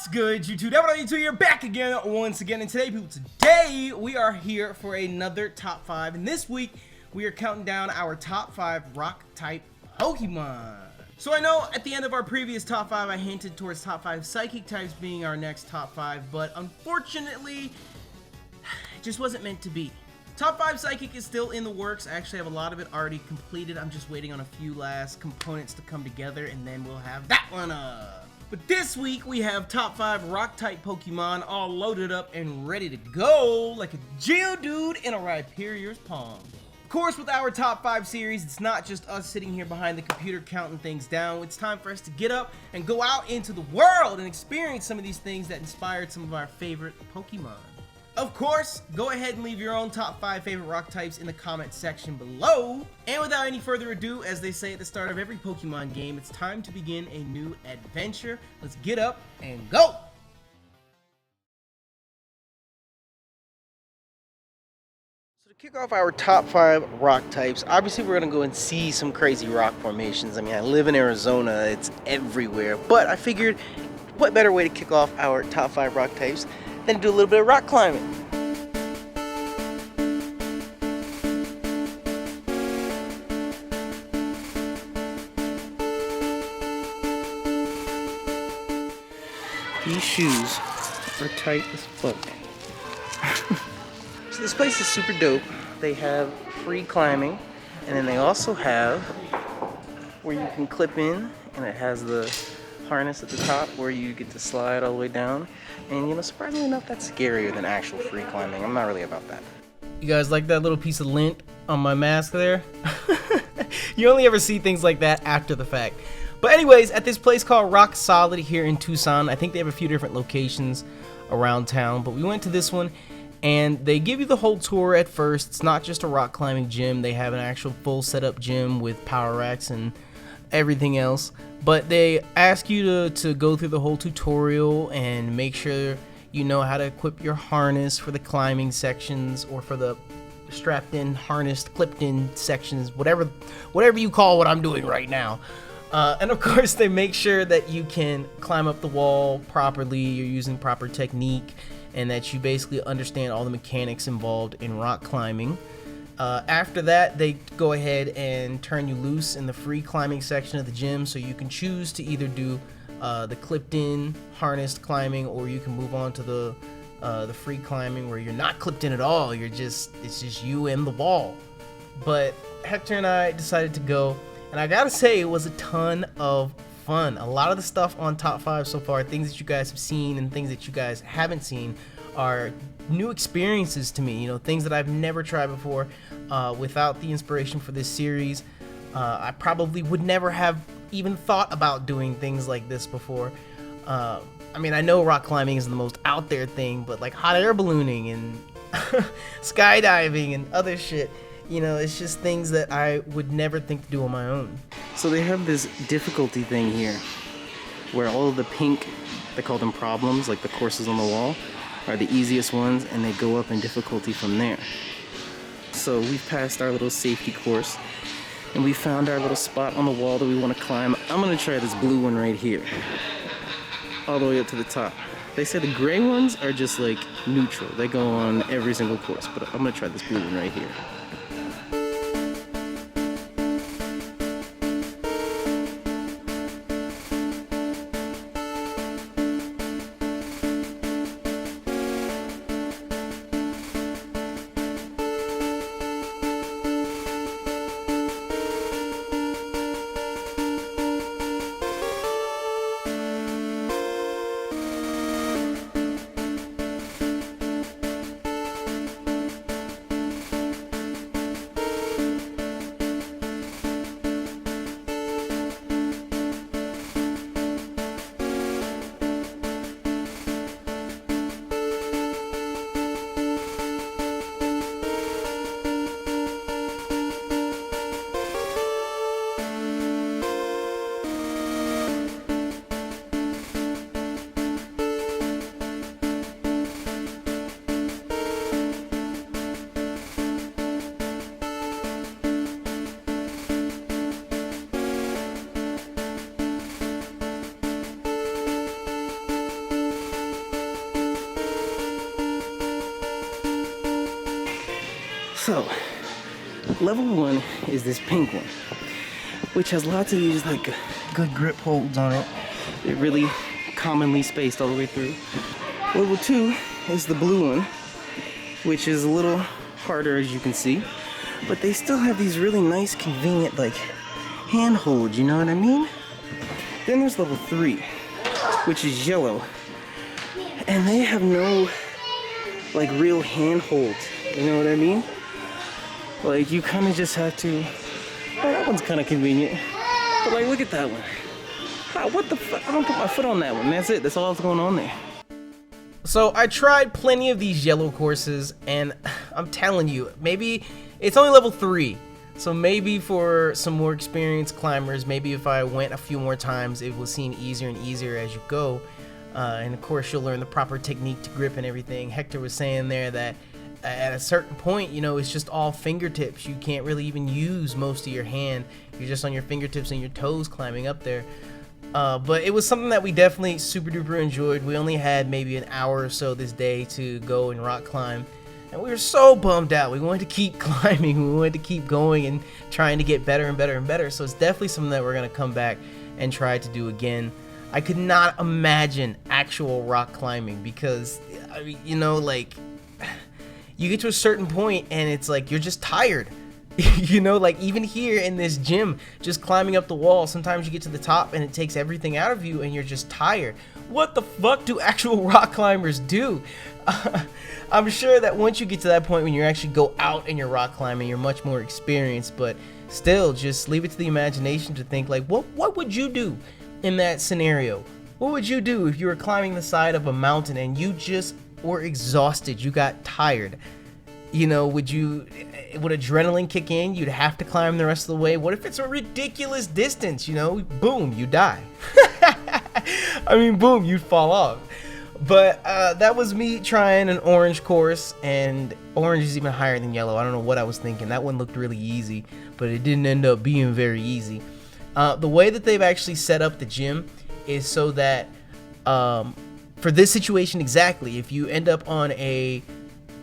What's good, YouTube? YouTube here, back again, once again, and today we are here for another top 5, and this week we are counting down our top 5 Rock Type Pokemon. So I know at the end of our previous top 5 I hinted towards top 5 Psychic types being our next top 5, but unfortunately it just wasn't meant to be. Top 5 Psychic is still in the works. I actually have a lot of it already completed. I'm just waiting on a few last components to come together, and then we'll have that one up. But this week we have top 5 Rock Type Pokemon all loaded up and ready to go like a Geodude in a Rhyperior's palm. Of course, with our top 5 series, it's not just us sitting here behind the computer counting things down. It's time for us to get up and go out into the world and experience some of these things that inspired some of our favorite Pokemon. Of course, go ahead and leave your own top 5 favorite rock types in the comment section below. And without any further ado, as they say at the start of every Pokemon game, it's time to begin a new adventure. Let's get up and go! So to kick off our top 5 rock types, obviously we're going to go and see some crazy rock formations. I mean, I live in Arizona, it's everywhere. But I figured, what better way to kick off our top 5 rock types than do a little bit of rock climbing. These shoes are tight as fuck. So this place is super dope. They have free climbing, and then they also have where you can clip in, and it has the harness at the top where you get to slide all the way down. And you know, surprisingly enough, that's scarier than actual free climbing. I'm not really about that. You guys like that little piece of lint on my mask there? You only ever see things like that after the fact. But anyways, at this place called Rock Solid here in Tucson, I think they have a few different locations around town, but we went to this one and they give you the whole tour at first. It's not just a rock climbing gym. They have an actual full setup gym with power racks and everything else, but they ask you to go through the whole tutorial and make sure you know how to equip your harness for the climbing sections, or for the strapped in, harnessed, clipped in sections, whatever you call what I'm doing right now. And of course they make sure that you can climb up the wall properly, you're using proper technique, and that you basically understand all the mechanics involved in rock climbing. After that, they go ahead and turn you loose in the free climbing section of the gym, so you can choose to either do the clipped-in, harnessed climbing, or you can move on to the free climbing where you're not clipped in at all. It's just you and the wall. But Hector and I decided to go, and I gotta say, it was a ton of fun. A lot of the stuff on top 5 so far, things that you guys have seen and things that you guys haven't seen, are new experiences to me, you know, things that I've never tried before. Without the inspiration for this series, I probably would never have even thought about doing things like this before. I mean, I know rock climbing is the most out there thing, but like hot air ballooning and skydiving and other shit, you know, it's just things that I would never think to do on my own. So they have this difficulty thing here where all of the pink, they call them problems, like the courses on the wall, are the easiest ones, and they go up in difficulty from there. So we've passed our little safety course, and we found our little spot on the wall that we want to climb. I'm gonna try this blue one right here, all the way up to the top. They say the gray ones are just like neutral. They go on every single course, but I'm gonna try this blue one right here. So, level 1 is this pink one, which has lots of these like good grip holds on it. They're really commonly spaced all the way through. Level 2 is the blue one, which is a little harder, as you can see, but they still have these really nice, convenient like hand holds, you know what I mean? Then there's level 3, which is yellow, and they have no like real hand holds, you know what I mean? Like, you kind of just have to, well, that one's kind of convenient, but like, look at that one. What the fuck? I don't put my foot on that one. That's it. That's all that's going on there. So I tried plenty of these yellow courses, and I'm telling you, maybe it's only level 3. So maybe for some more experienced climbers, maybe if I went a few more times, it will seem easier and easier as you go. And of course, you'll learn the proper technique to grip and everything. Hector was saying there that at a certain point, you know, it's just all fingertips. You can't really even use most of your hand. You're just on your fingertips and your toes climbing up there. But it was something that we definitely super duper enjoyed. We only had maybe an hour or so this day to go and rock climb, and we were so bummed out. We wanted to keep climbing. We wanted to keep going and trying to get better and better and better. So it's definitely something that we're going to come back and try to do again. I could not imagine actual rock climbing because, I mean, you know, like, you get to a certain point and it's like you're just tired. You know, like even here in this gym, just climbing up the wall, sometimes you get to the top and it takes everything out of you and you're just tired. What the fuck do actual rock climbers do? I'm sure that once you get to that point when you actually go out and you're rock climbing, you're much more experienced, but still, just leave it to the imagination to think like, what would you do in that scenario? What would you do if you were climbing the side of a mountain and you just were exhausted, you got tired? You know, would adrenaline kick in? You'd have to climb the rest of the way. What if it's a ridiculous distance, you know? Boom, you die. I mean, boom, you'd fall off. But that was me trying an orange course, and orange is even higher than yellow. I don't know what I was thinking. That one looked really easy, but it didn't end up being very easy. The way that they've actually set up the gym is so that for this situation exactly, if you end up on a,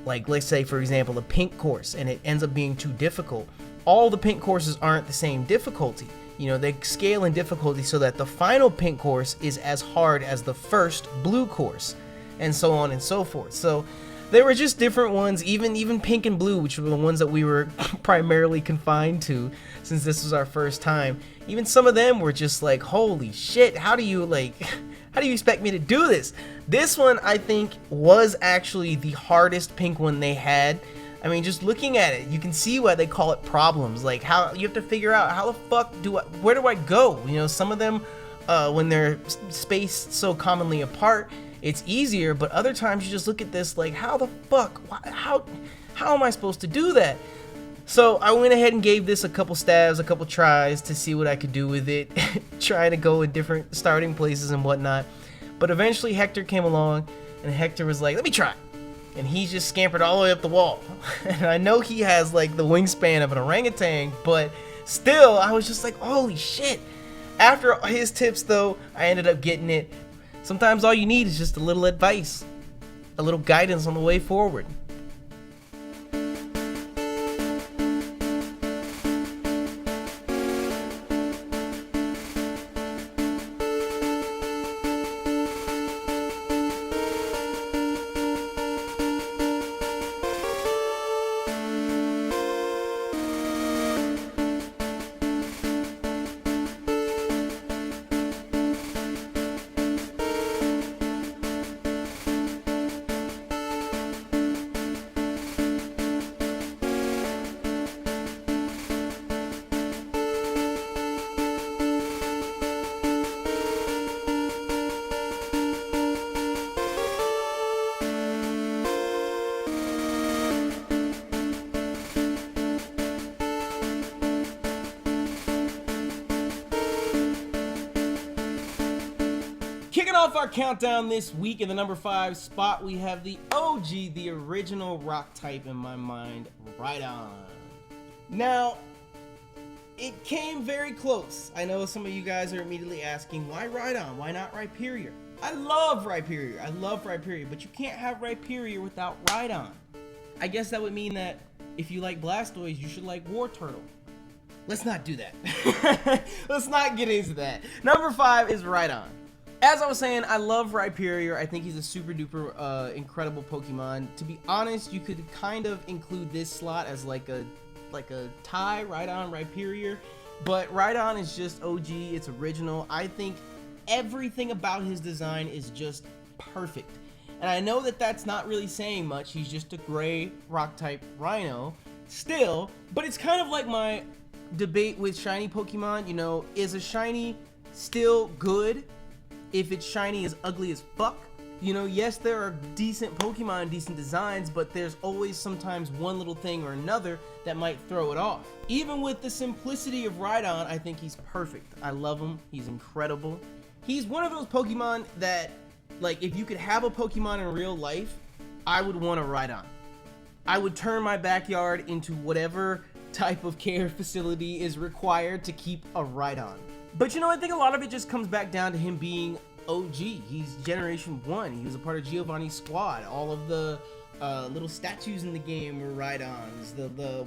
like, let's say for example a pink course and it ends up being too difficult, all the pink courses aren't the same difficulty. You know, they scale in difficulty so that the final pink course is as hard as the first blue course, and so on and so forth. So there were just different ones, even pink and blue, which were the ones that we were primarily confined to since this was our first time. Even some of them were just like, holy shit, how do you expect me to do this? This one, I think, was actually the hardest pink one they had. I mean, just looking at it, you can see why they call it problems. Like, how you have to figure out how the fuck where do I go? You know, some of them, when they're spaced so commonly apart, it's easier, but other times you just look at this like, how the fuck, how am I supposed to do that? So I went ahead and gave this a couple stabs, a couple tries to see what I could do with it, trying to go in different starting places and whatnot. But eventually Hector came along, and Hector was like, let me try. And he just scampered all the way up the wall. And I know he has like the wingspan of an orangutan, but still, I was just like, holy shit. After his tips though, I ended up getting it. Sometimes all you need is just a little advice, a little guidance on the way forward. Kicking off our countdown this week in the number 5 spot, we have the OG, the original rock type in my mind, Rhydon. Now, it came very close. I know some of you guys are immediately asking, why Rhydon? Why not Rhyperior? I love Rhyperior, but you can't have Rhyperior without Rhydon. I guess that would mean that If you like Blastoise, you should like War Turtle. Let's not do that. Let's not get into that. Number 5 is Rhydon. As I was saying, I love Rhyperior. I think he's a super duper incredible Pokemon. To be honest, you could kind of include this slot as like a tie, Rhydon, Rhyperior. But Rhydon is just OG, it's original. I think everything about his design is just perfect. And I know that that's not really saying much. He's just a gray rock type rhino still, but it's kind of like my debate with shiny Pokemon. You know, is a shiny still good if its shiny is ugly as fuck? You know, yes, there are decent Pokemon, decent designs, but there's always sometimes one little thing or another that might throw it off. Even with the simplicity of Rhydon, I think he's perfect. I love him. He's incredible. He's one of those Pokemon that, like, if you could have a Pokemon in real life, I would want a Rhydon. I would turn my backyard into whatever type of care facility is required to keep a Rhydon. But you know, I think a lot of it just comes back down to him being OG. He's Generation 1. He was a part of Giovanni's squad. All of the little statues in the game were Rhydons.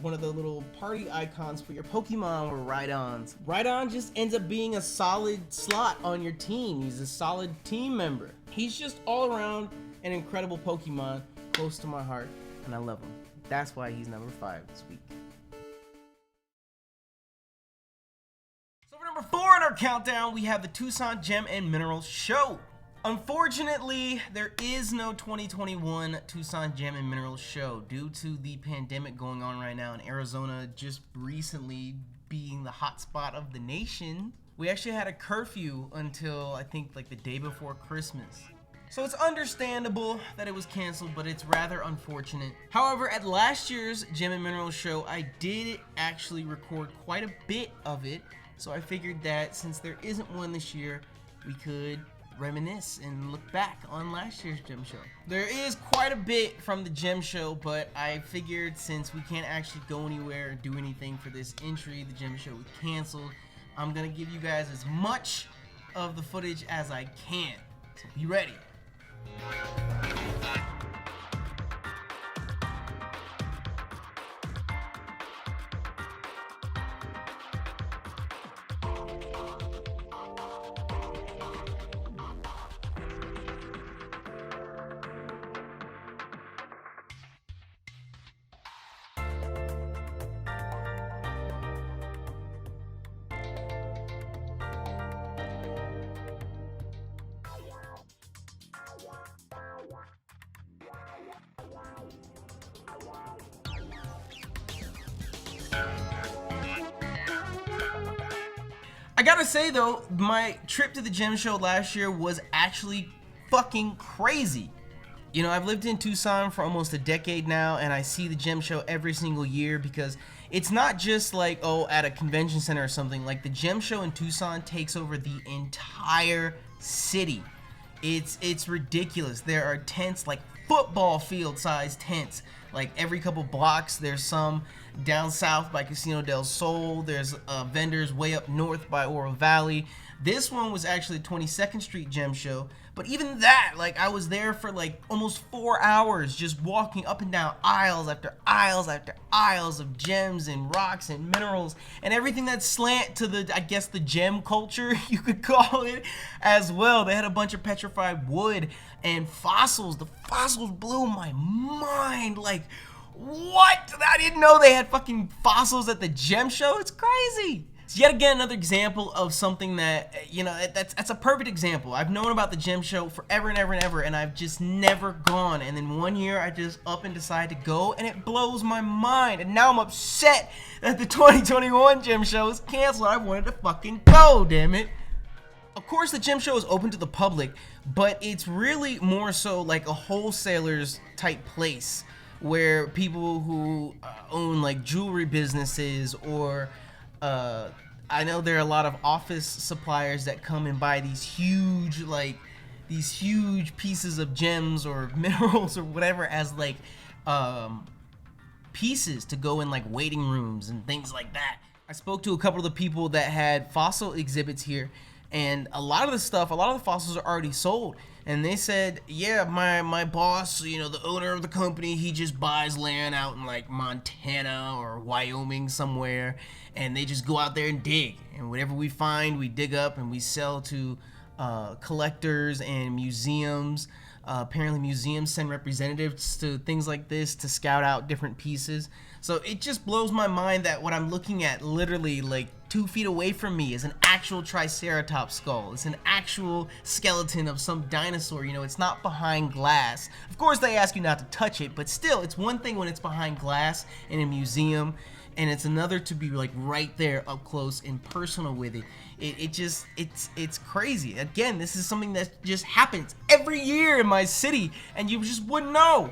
One of the little party icons for your Pokemon were Rhydons. Rhydon just ends up being a solid slot on your team. He's a solid team member. He's just all around an incredible Pokemon, close to my heart, and I love him. That's why he's number 5 this week. So for number 4 in our countdown, we have the Tucson Gem and Mineral Show. Unfortunately, there is no 2021 Tucson Gem and Mineral Show due to the pandemic going on right now in Arizona, just recently being the hotspot of the nation. We actually had a curfew until I think like the day before Christmas. So it's understandable that it was canceled, but it's rather unfortunate. However, at last year's Gem and Mineral Show, I did actually record quite a bit of it. So I figured that since there isn't one this year, we could reminisce and look back on last year's Gem Show. There is quite a bit from the Gem Show, but I figured since we can't actually go anywhere or do anything for this entry, the Gem Show was canceled, I'm gonna give you guys as much of the footage as I can. So be ready. I gotta say though, my trip to the Gem Show last year was actually fucking crazy. You know, I've lived in Tucson for almost a decade now, and I see the Gem Show every single year because it's not just like, oh, at a convention center or something. Like, the Gem Show in Tucson takes over the entire city. It's ridiculous. There are tents, like football field sized tents, like every couple blocks. There's some down south by Casino del Sol. There's vendors way up north by Oro Valley. This one was actually 22nd Street Gem Show, but even that, like, I was there for like almost 4 hours just walking up and down aisles after aisles after aisles of gems and rocks and minerals and everything that's slant to the, I guess, the gem culture, you could call it, as well. They had a bunch of petrified wood and fossils. The fossils blew my mind. Like, what? I didn't know they had fucking fossils at the Gem Show. It's crazy. It's yet again another example of something that, you know, that's a perfect example. I've known about the Gem Show forever and ever and ever, and I've just never gone. And then one year I just up and decide to go, and it blows my mind. And now I'm upset that the 2021 Gem Show is canceled. I wanted to fucking go, damn it. Of course, the Gem Show is open to the public, but it's really more so like a wholesaler's type place where people who own like jewelry businesses or I know there are a lot of office suppliers that come and buy these huge pieces of gems or minerals or whatever as like pieces to go in like waiting rooms and things like that. I spoke to a couple of the people that had fossil exhibits here, And a lot of the fossils are already sold. And they said, yeah, my boss, you know, the owner of the company, he just buys land out in like Montana or Wyoming somewhere, and they just go out there and dig. And whatever we find, we dig up and we sell to collectors and museums. Apparently museums send representatives to things like this to scout out different pieces. So it just blows my mind that what I'm looking at literally like 2 feet away from me is an actual Triceratops skull. It's an actual skeleton of some dinosaur. You know, it's not behind glass. Of course they ask you not to touch it, but still, it's one thing when it's behind glass in a museum, and it's another to be like right there up close and personal with it. It's crazy. Again, this is something that just happens every year in my city, and you just wouldn't know.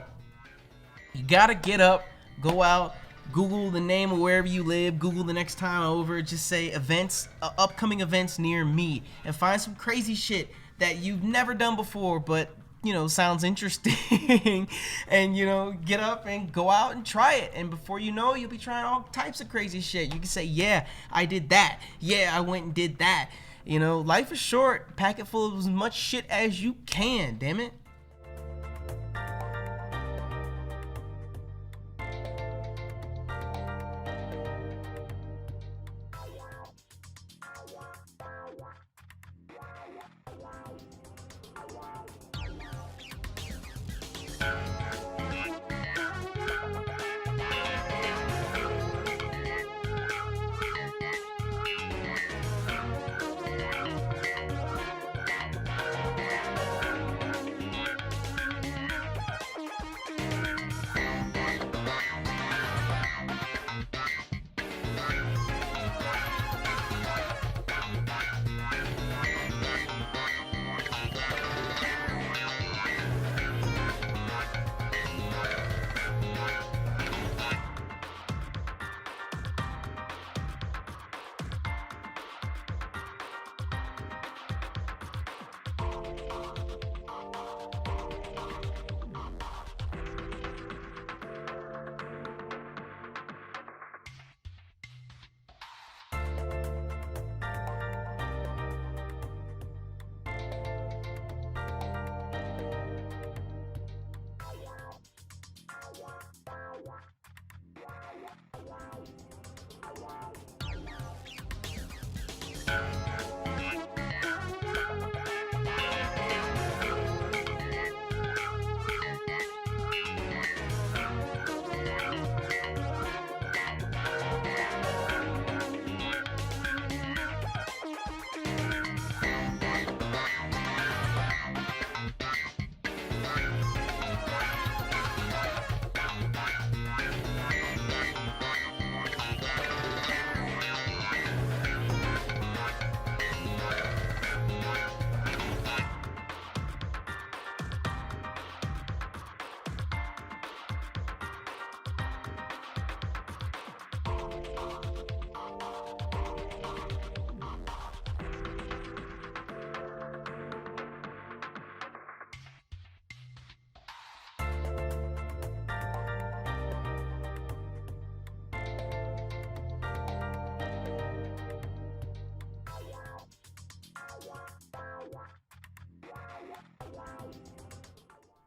You gotta get up, go out, Google the name of wherever you live, Google the next time over, just say events, upcoming events near me, and find some crazy shit that you've never done before, but you know, sounds interesting. And you know, get up and go out and try it, and before you know it, you'll be trying all types of crazy shit. You can say, yeah, I did that, yeah, I went and did that. You know, life is short. Pack it full of as much shit as you can, damn it.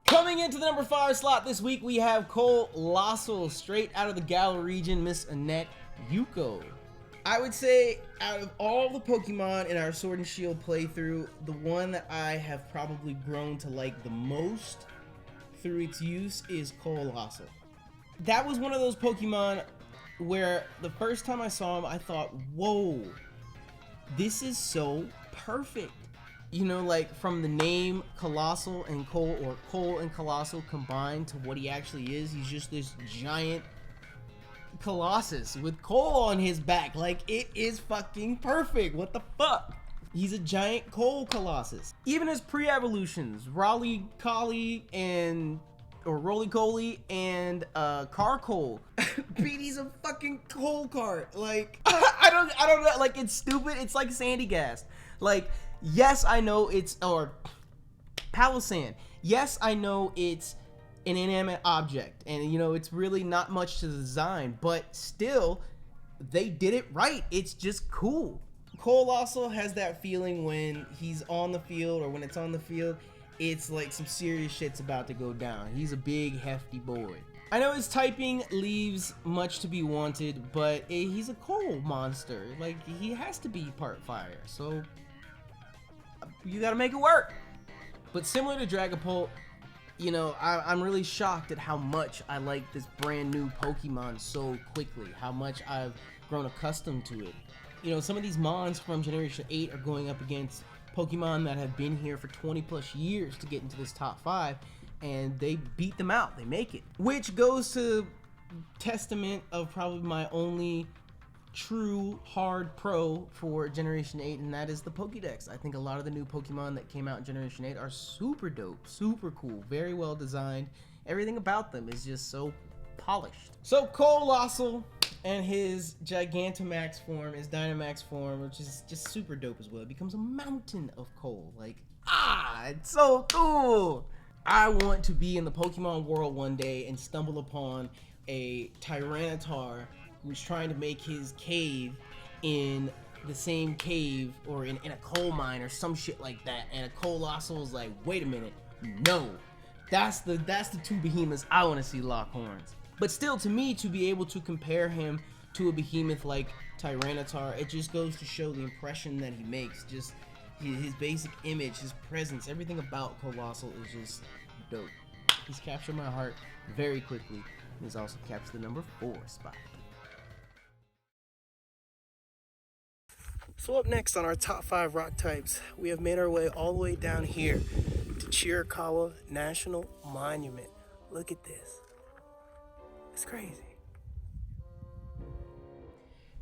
Coming into the number 5 slot this week, we have Coalossal, straight out of the Galar region, Miss Annette Yuko. I would say out of all the Pokemon in our Sword and Shield playthrough, the one that I have probably grown to like the most through its use is Coalossal. That was one of those Pokemon where the first time I saw him, I thought, whoa, this is so perfect. You know, like from the name Colossal and Cole, or Cole and Colossal combined to what he actually is, he's just this giant Colossus with Cole on his back. Like, it is fucking perfect. What the fuck? He's a giant Cole Colossus. Even his pre-evolutions, Roly Collie and Carcole. BD's a fucking Cole cart. Like, I don't know. Like, it's stupid. It's like Sandy Gas. Like, yes, I know it's, or Palossand. Yes, I know it's an inanimate object, and you know, it's really not much to the design, but still, they did it right. It's just cool. Coalossal has that feeling when he's on the field, or when it's on the field, it's like some serious shit's about to go down. He's a big, hefty boy. I know his typing leaves much to be wanted, but he's a coal monster. Like, he has to be part fire, so you gotta make it work. But similar to Dragapult, you know, I'm really shocked at how much I like this brand new Pokemon so quickly, how much I've grown accustomed to it. You know, some of these Mons from Generation 8 are going up against Pokemon that have been here for 20 plus years to get into this top 5, and they beat them out, they make it. Which goes to testament of probably my only true hard pro for Generation 8, and that is the Pokédex. I think a lot of the new Pokemon that came out in Generation 8 are super dope, super cool, very well designed. Everything about them is just so polished. So Coalossal and his Gigantamax form, his Dynamax form, which is just super dope as well. It becomes a mountain of coal. Like, it's so cool. I want to be in the Pokemon world one day and stumble upon a Tyranitar who's trying to make his cave in the same cave, or in a coal mine or some shit like that, and a Coalossal is like, wait a minute, no. That's the two behemoths I want to see lock horns. But still, to me, to be able to compare him to a behemoth like Tyranitar, it just goes to show the impression that he makes. Just his basic image, his presence, everything about Coalossal is just dope. He's captured my heart very quickly, and he's also captured the number 4 spot. So up next on our top 5 rock types, we have made our way all the way down here to Chiricahua National Monument. Look at this. It's crazy.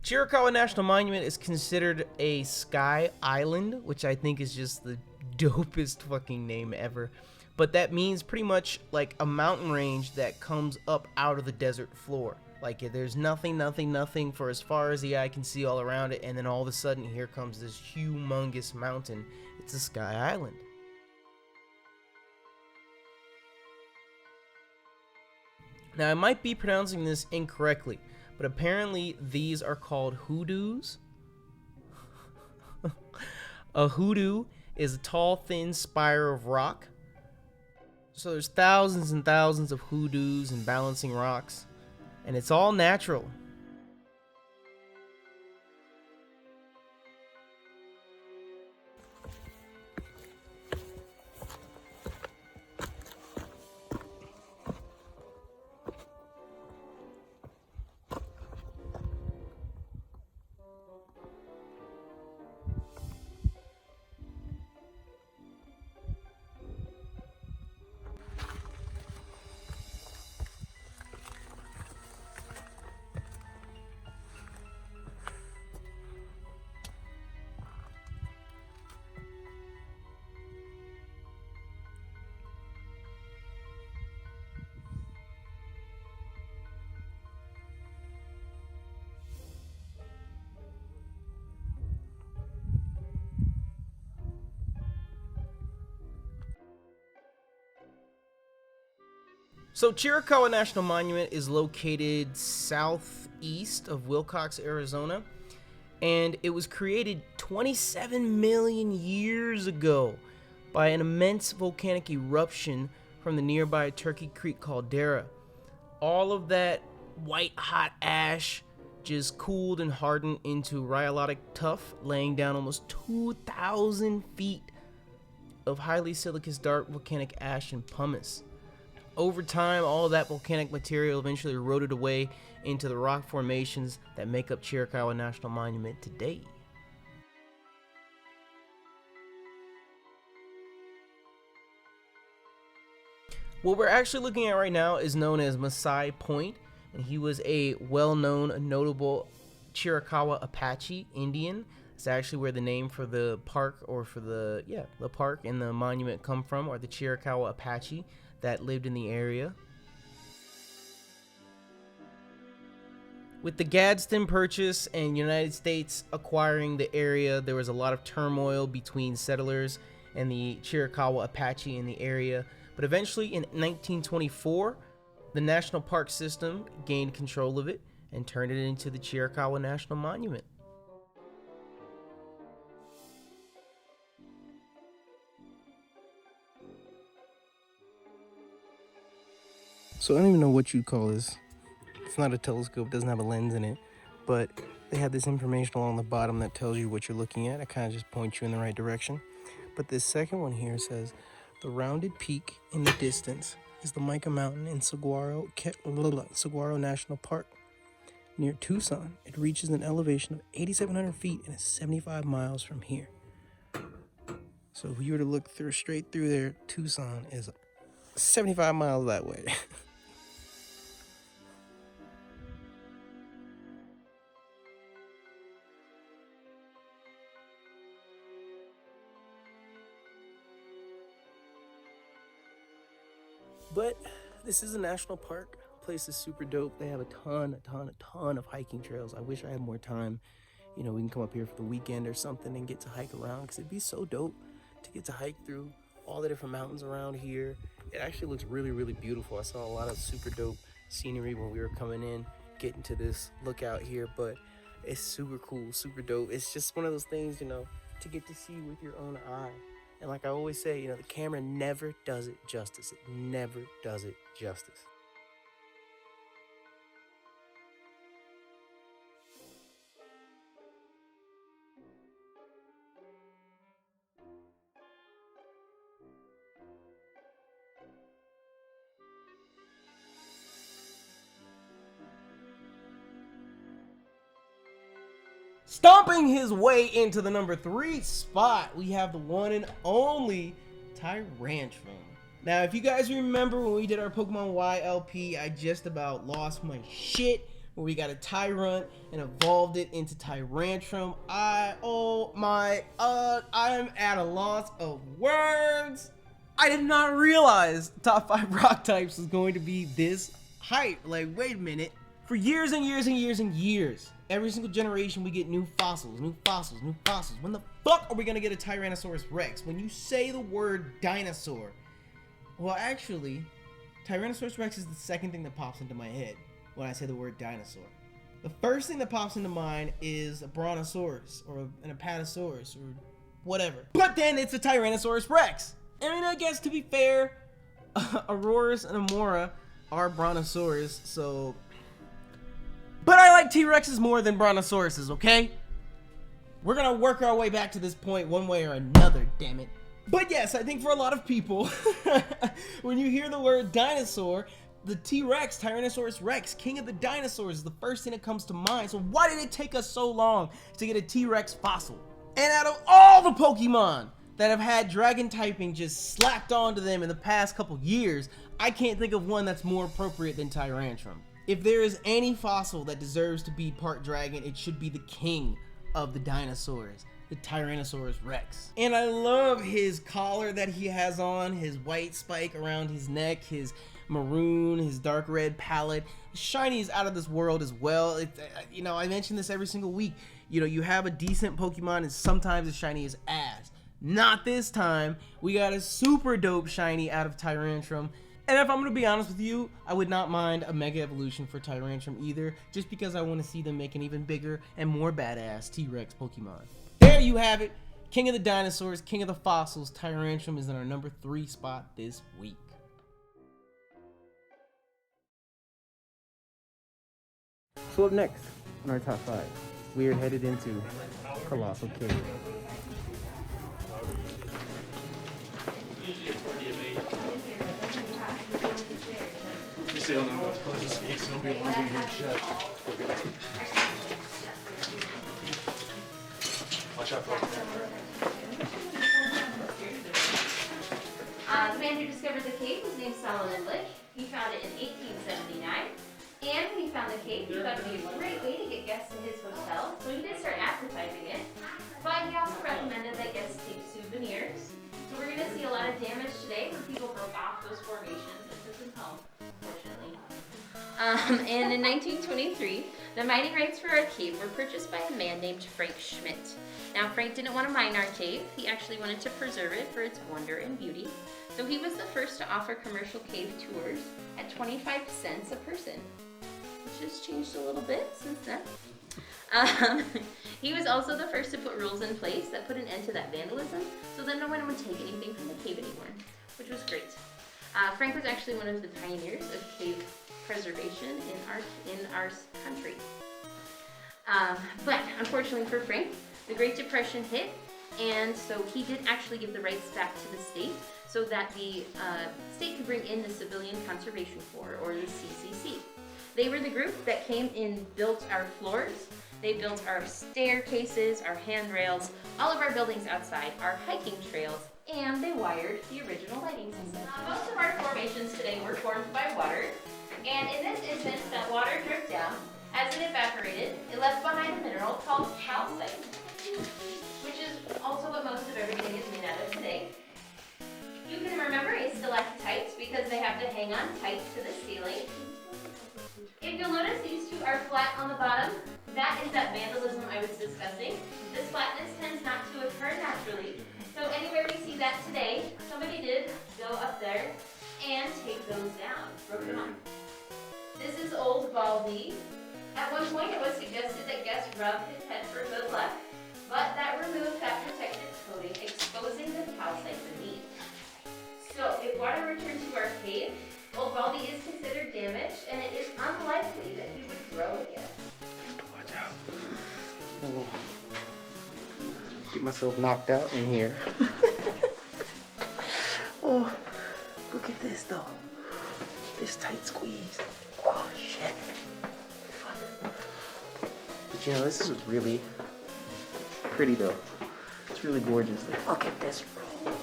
Chiricahua National Monument is considered a sky island, which I think is just the dopest fucking name ever. But that means pretty much like a mountain range that comes up out of the desert floor. Like, there's nothing for as far as the eye can see all around it, and then all of a sudden here comes this humongous mountain. It's a sky island. Now, I might be pronouncing this incorrectly, but apparently these are called hoodoos. A hoodoo is a tall, thin spire of rock. So there's thousands and thousands of hoodoos and balancing rocks, and it's all natural. So Chiricahua National Monument is located southeast of Wilcox, Arizona, and it was created 27 million years ago by an immense volcanic eruption from the nearby Turkey Creek caldera. All of that white hot ash just cooled and hardened into rhyolitic tuff, laying down almost 2,000 feet of highly silicous dark volcanic ash and pumice. Over time, all of that volcanic material eventually eroded away into the rock formations that make up Chiricahua National Monument today. What we're actually looking at right now is known as Masai Point, and he was a well-known, notable Chiricahua Apache Indian. It's actually where the name for the park, or for the park and the monument come from, or the Chiricahua Apache that lived in the area. With the Gadsden Purchase and United States acquiring the area, there was a lot of turmoil between settlers and the Chiricahua Apache in the area. But eventually in 1924, the National Park System gained control of it and turned it into the Chiricahua National Monument. So I don't even know what you'd call this. It's not a telescope, doesn't have a lens in it, but they have this information along the bottom that tells you what you're looking at. It kind of just points you in the right direction. But this second one here says, the rounded peak in the distance is the Mica Mountain in Saguaro National Park near Tucson. It reaches an elevation of 8,700 feet and is 75 miles from here. So if you were to look straight through there, Tucson is 75 miles that way. But this is a national park. The place is super dope. They have a ton of hiking trails. I wish I had more time. You know, we can come up here for the weekend or something and get to hike around, because it'd be so dope to get to hike through all the different mountains around here. It actually looks really, really beautiful. I saw a lot of super dope scenery when we were coming in, getting to this lookout here, but it's super cool, super dope. It's just one of those things, you know, to get to see with your own eye. And like I always say, you know, the camera never does it justice. It never does it justice. Stomping his way into the number 3 spot, we have the one and only Tyrantrum. Now, if you guys remember when we did our Pokemon YLP, I just about lost my shit where we got a Tyrant and evolved it into Tyrantrum. I'm at a loss of words. I did not realize top 5 rock types was going to be this hype. Like, wait a minute. For years and years and years and years, every single generation we get new fossils, new fossils, new fossils. When the fuck are we gonna get a Tyrannosaurus Rex? When you say the word dinosaur, well, actually, Tyrannosaurus Rex is the second thing that pops into my head when I say the word dinosaur. The first thing that pops into mind is a Brontosaurus or an Apatosaurus or whatever. But then it's a Tyrannosaurus Rex. I mean, I guess to be fair, Aurorus and Amora are Brontosaurus, so... But I like T-Rexes more than Brontosauruses, okay? We're gonna work our way back to this point one way or another, damn it. But yes, I think for a lot of people, when you hear the word dinosaur, the T-Rex, Tyrannosaurus Rex, king of the dinosaurs, is the first thing that comes to mind. So why did it take us so long to get a T-Rex fossil? And out of all the Pokemon that have had dragon typing just slapped onto them in the past couple years, I can't think of one that's more appropriate than Tyrantrum. If there is any fossil that deserves to be part dragon, it should be the king of the dinosaurs, the Tyrannosaurus Rex. And I love his collar that he has on, his white spike around his neck, his maroon, his dark red palette. Shiny is out of this world as well. You know, I mention this every single week. You know, you have a decent Pokemon and sometimes the shiny is ass. Not this time. We got a super dope shiny out of Tyrantrum. And if I'm gonna be honest with you, I would not mind a Mega Evolution for Tyrantrum either, just because I want to see them make an even bigger and more badass T-Rex Pokemon. There you have it. King of the dinosaurs, king of the fossils, Tyrantrum is in our number 3 spot this week. So up next in our top 5, we are headed into Colossal Cave. The man who discovered the cave was named Solomon Lick. He found it in 1879. And when he found the cave, he thought it would be a great way to get guests to his hotel, so he did start advertising it. But he also recommended that guests take souvenirs. So we're going to see a lot of damage today where people broke off those formations and took them home, fortunately. And in 1923, the mining rights for our cave were purchased by a man named Frank Schmidt. Now, Frank didn't want to mine our cave. He actually wanted to preserve it for its wonder and beauty. So he was the first to offer commercial cave tours at 25 cents a person, which has changed a little bit since then. He was also the first to put rules in place that put an end to that vandalism, so that no one would take anything from the cave anymore, which was great. Frank was actually one of the pioneers of cave preservation in our country. But unfortunately for Frank, the Great Depression hit, and so he did actually give the rights back to the state so that the state could bring in the Civilian Conservation Corps, or the CCC. They were the group that came and built our floors. They built our staircases, our handrails, all of our buildings outside, our hiking trails, and they wired the original lighting system. Most of our formations today were formed by water, and in this instance, that water dripped down. As it evaporated, it left behind a mineral called calcite, which is also what most of everything is made out of today. You can remember a stalactites because they have to hang on tight to the ceiling. If you'll notice, these two are flat on the bottom. That is that vandalism I was discussing. This flatness tends not to occur naturally. So anywhere we see that today, somebody did go up there and take those down, broke them off. This is Old Baldy. At one point it was suggested that guests rub his head for good luck, but that removed that protective coating, exposing the calcite beneath. So if water returned to our cave, Old Baldy is considered damaged, and it is unlikely that he would grow again. Watch out. Oh. Get myself knocked out in here. Oh, look at this though. This tight squeeze. Oh shit. But you know, this is really pretty though. It's really gorgeous. Like, look at this roll.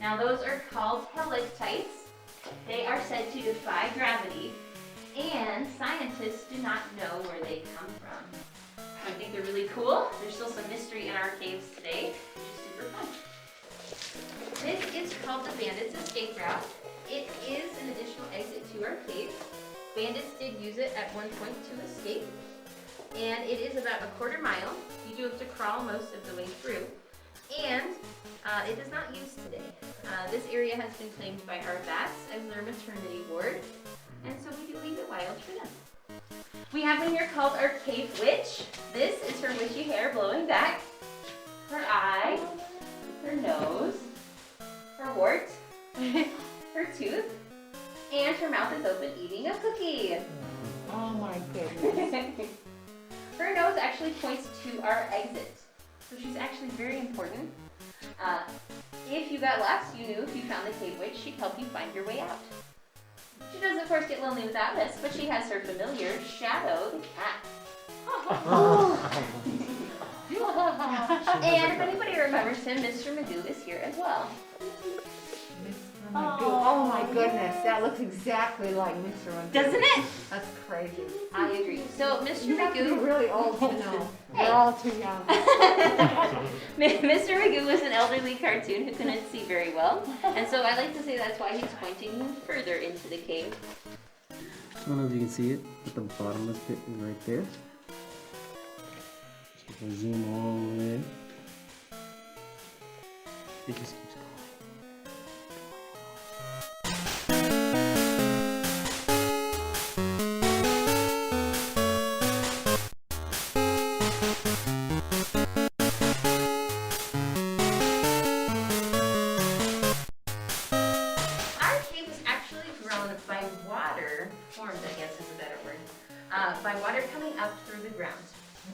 Now those are called helictites. They are said to defy gravity, and scientists do not know where they come from. I think they're really cool. There's still some mystery in our caves today, which is super fun. This is called the Bandit's Escape Route. It is an additional exit to our cave. Bandits did use it at one point to escape, and it is about a quarter mile. You do have to crawl most of the way through, and it is not used today. This area has been claimed by our bats as their maternity ward, and so we do leave it wild for them. We have one here called our Cave Witch. This is her witchy hair blowing back, her eye, her nose, her wart, her tooth, and her mouth is open eating a cookie. Oh my goodness. Her nose actually points to our exit, so she's actually very important. If you got lost, you knew if you found the Cave Witch, she'd help you find your way out. She does, of course, get lonely without us, but she has her familiar, Shadow the cat. And if anybody remembers him, Mr. Magoo is here as well. Oh my goodness, that looks exactly like Mr. Magoo. Doesn't it? That's crazy. I agree. So, Mr. You have to be Magoo... really old to know. Hey. We're all too young. Mr. Magoo was an elderly cartoon who couldn't see very well, and so I like to say that's why he's pointing you further into the cave. I don't know if you can see it, but the bottomless pit is right there. So if I zoom all the way, it just keeps going. Our cave was actually grown by water, formed I guess is a better word, by water coming up through the ground.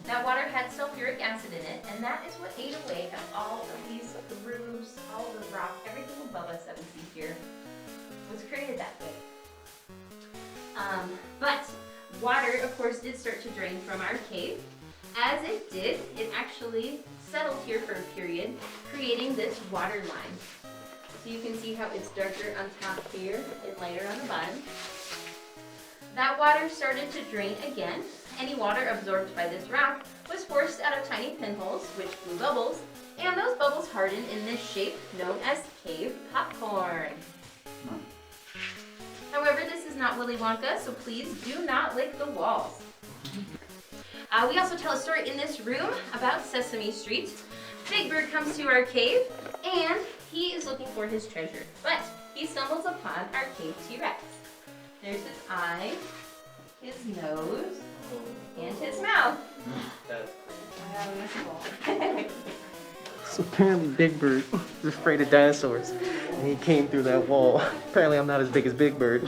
That water had sulfuric acid in it, and that is what ate away at all of these grooves, all of the rock, everything above us that we see here was created that way. But water, of course, did start to drain from our cave. As it did, it actually settled here for a period, creating this water line. So you can see how it's darker on top here and lighter on the bottom. That water started to drain again. Any water absorbed by this rock was forced out of tiny pinholes, which blew bubbles, and those bubbles hardened in this shape known as cave popcorn. However, this is not Willy Wonka, so please do not lick the walls. We also tell a story in this room about Sesame Street. Big Bird comes to our cave, and he is looking for his treasure, but he stumbles upon our cave T-Rex. There's his eye, his nose, and his mouth. So So apparently Big Bird is afraid of dinosaurs, and he came through that wall. Apparently I'm not as big as Big Bird.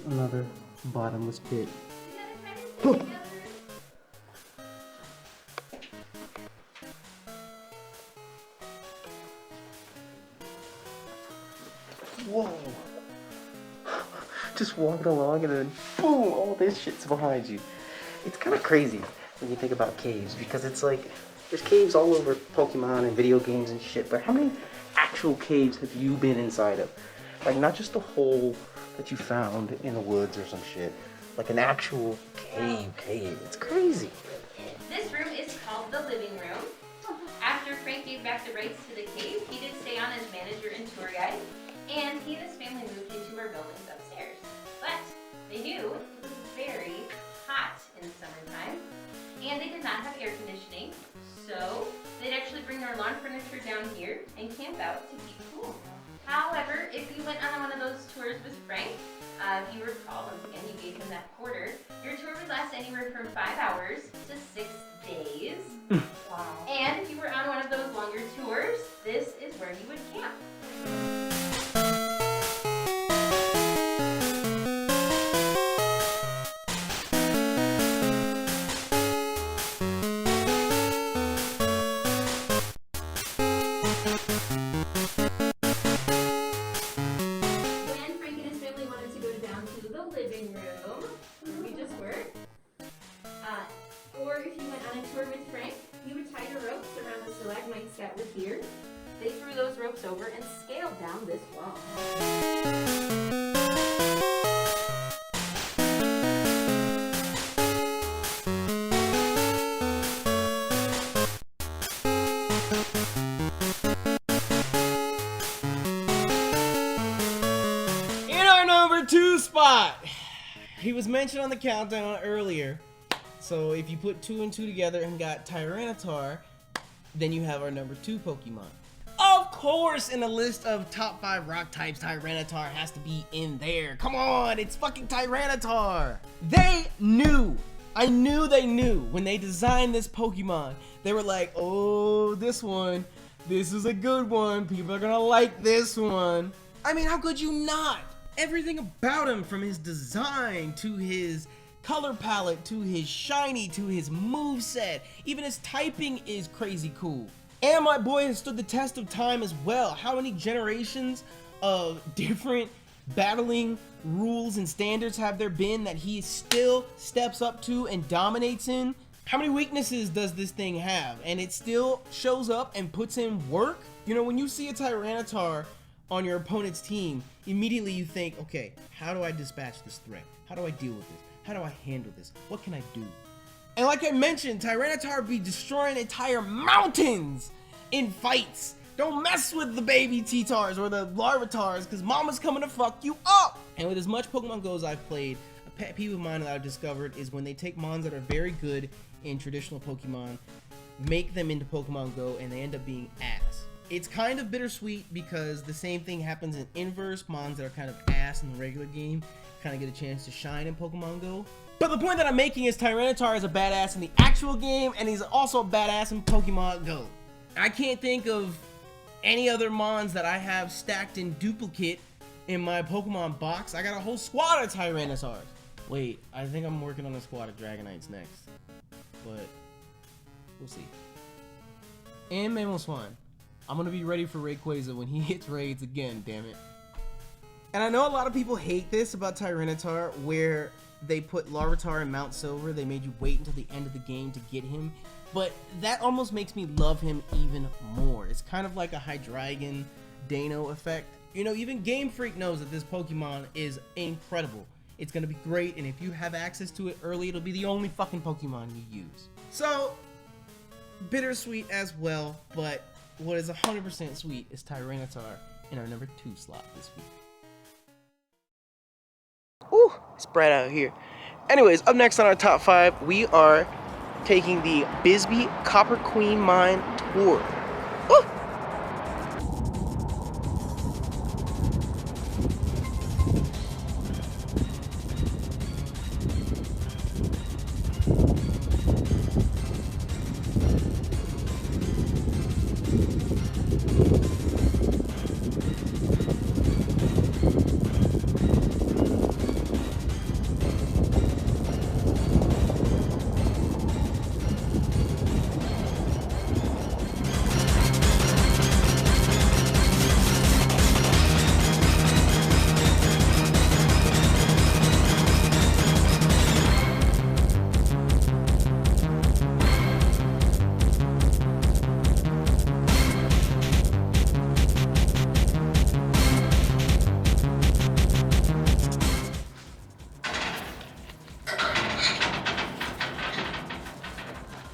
Another bottomless pit. Whoa! Just walking along and then boom, all this shit's behind you. It's kind of crazy when you think about caves because it's like there's caves all over Pokemon and video games and shit, but how many actual caves have you been inside of? Like not just a hole that you found in the woods or some shit. Like an actual cave. It's crazy. This room is called the living room. After Frank gave back the rights to the cave, he did stay on as manager and tour guide, and he and his family moved into our buildings upstairs. But they knew it was very hot in the summertime, and they did not have air conditioning, so they'd actually bring their lawn furniture down here and camp out to keep cool. However, if you went on one of those tours with Frank, if you recall, once again, you gave him that quarter, your tour would last anywhere from 5 hours to 6 days. Wow. And if you were on one of those longer tours, this is where you would camp. That were here, they threw those ropes over and scaled down this wall. In our number 2 spot, he was mentioned on the countdown earlier. So if you put 2 and 2 together and got Tyranitar, then you have our number 2 Pokemon. Of course, in the list of top 5 rock types, Tyranitar has to be in there. Come on, it's fucking Tyranitar. They knew, I knew they knew when they designed this Pokemon. They were like, oh, this is a good one. People are gonna like this one. I mean, how could you not? Everything about him, from his design to his color palette, to his shiny, to his moveset, even his typing is crazy cool. And my boy has stood the test of time as well. How many generations of different battling rules and standards have there been that he still steps up to and dominates in? How many weaknesses does this thing have? And it still shows up and puts in work? You know, when you see a Tyranitar on your opponent's team, immediately you think, okay, how do I dispatch this threat? How do I deal with this? How do I handle this? What can I do? And like I mentioned, Tyranitar be destroying entire mountains in fights. Don't mess with the baby T-Tars or the Larvatars, because mama's coming to fuck you up. And with as much Pokemon Go as I've played, a pet peeve of mine that I've discovered is when they take mons that are very good in traditional Pokemon, make them into Pokemon Go, and they end up being ass. It's kind of bittersweet because the same thing happens in inverse. Mons that are kind of ass in the regular game kind of get a chance to shine in Pokemon Go. But the point that I'm making is Tyranitar is a badass in the actual game, and he's also a badass in Pokemon Go. I can't think of any other mons that I have stacked in duplicate in my Pokemon box. I got a whole squad of Tyranitars. Wait, I think I'm working on a squad of Dragonites next. But we'll see. And Mamoswine. I'm gonna be ready for Rayquaza when he hits raids again, damn it. And I know a lot of people hate this about Tyranitar, where they put Larvitar in Mount Silver. They made you wait until the end of the game to get him. But that almost makes me love him even more. It's kind of like a Hydreigon Dano effect. You know, even Game Freak knows that this Pokemon is incredible. It's gonna be great, and if you have access to it early, it'll be the only fucking Pokemon you use. So, bittersweet as well, but what is 100% sweet is Tyranitar in our number 2 slot this week. Ooh, it's bright out here. Anyways, up next on our top 5, we are taking the Bisbee Copper Queen Mine Tour. Ooh.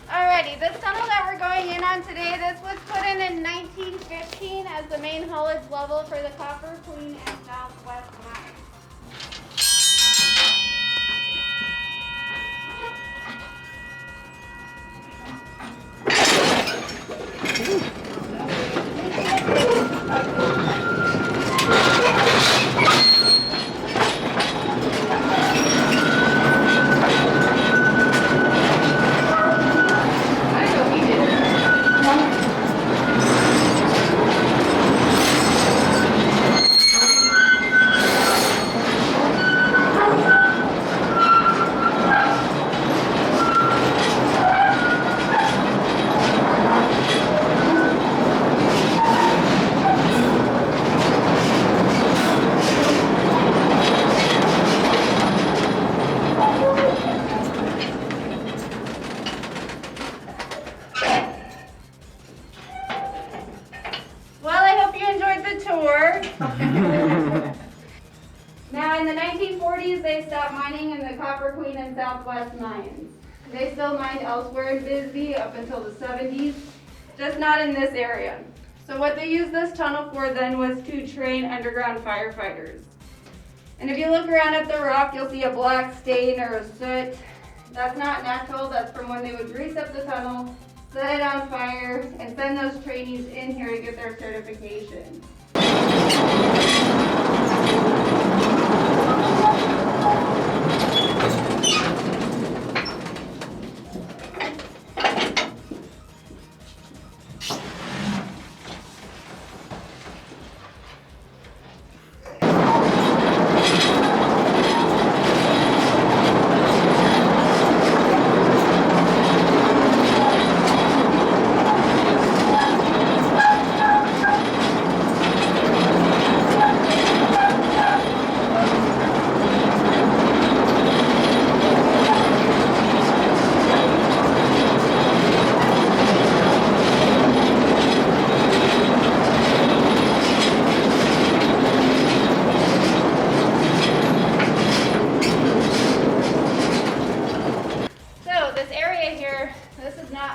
Alrighty, this tunnel that we're going in on today, this was put in 1915 as the main haulage level for the Copper Queen and Southwest Mine. Well, I hope you enjoyed the tour. Now, in the 1940s, they stopped mining in the Copper Queen and Southwest mines. They still mined elsewhere in Bisbee up until the 70s, just not in this area. So what they used this tunnel for then was to train underground firefighters. And if you look around at the rock, you'll see a black stain or a soot. That's not natural, that's from when they would grease up the tunnel, set it on fire, and send those trainees in here to get their certification.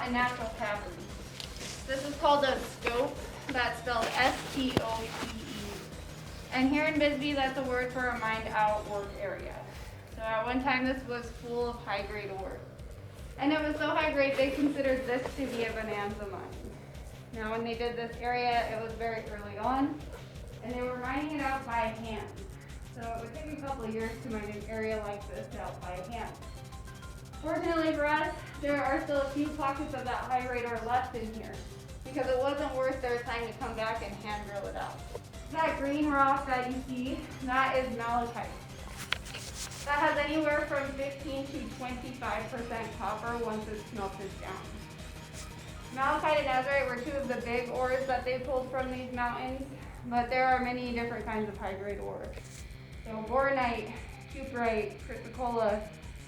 A natural cavern. This is called a scope. That's spelled S-T-O-P-E. And here in Bisbee, that's a word for a mined out work area. So at one time, this was full of high-grade ore. And it was so high-grade, they considered this to be a bonanza mine. Now, when they did this area, it was very early on, and they were mining it out by hand. So it would take a couple of years to mine an area like this out by hand. Fortunately for us, there are still a few pockets of that high grade ore left in here because it wasn't worth their time to come back and hand drill it out. That green rock that you see, that is malachite. That has anywhere from 15 to 25% copper once it's smelted down. Malachite and azurite were two of the big ores that they pulled from these mountains, but there are many different kinds of high grade ore. So boronite, cuprite, chrysocolla,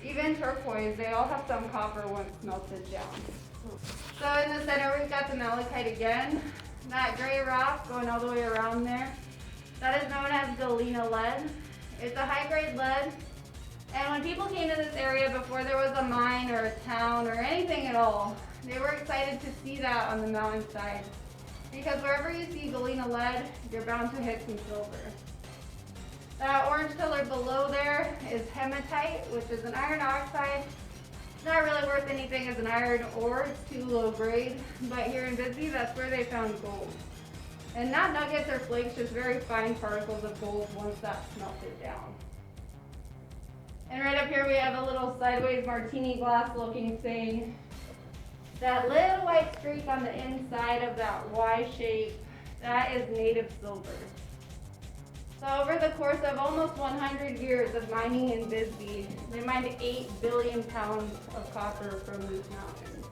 even turquoise, they all have some copper once melted down. So in the center we've got the malachite again. That gray rock going all the way around there, that is known as galena lead. It's a high grade lead And when people came to this area before there was a mine or a town or anything at all, they were excited to see that on the mountainside. Because wherever you see galena lead, you're bound to hit some silver. That orange color below there is hematite, which is an iron oxide. It's not really worth anything as an iron ore, it's too low grade. But here in Bisbee, that's where they found gold. And not nuggets or flakes, just very fine particles of gold once that's melted down. And right up here we have a little sideways martini glass looking thing. That little white streak on the inside of that Y shape, that is native silver. So over the course of almost 100 years of mining in Bisbee, they mined 8 billion pounds of copper from these mountains.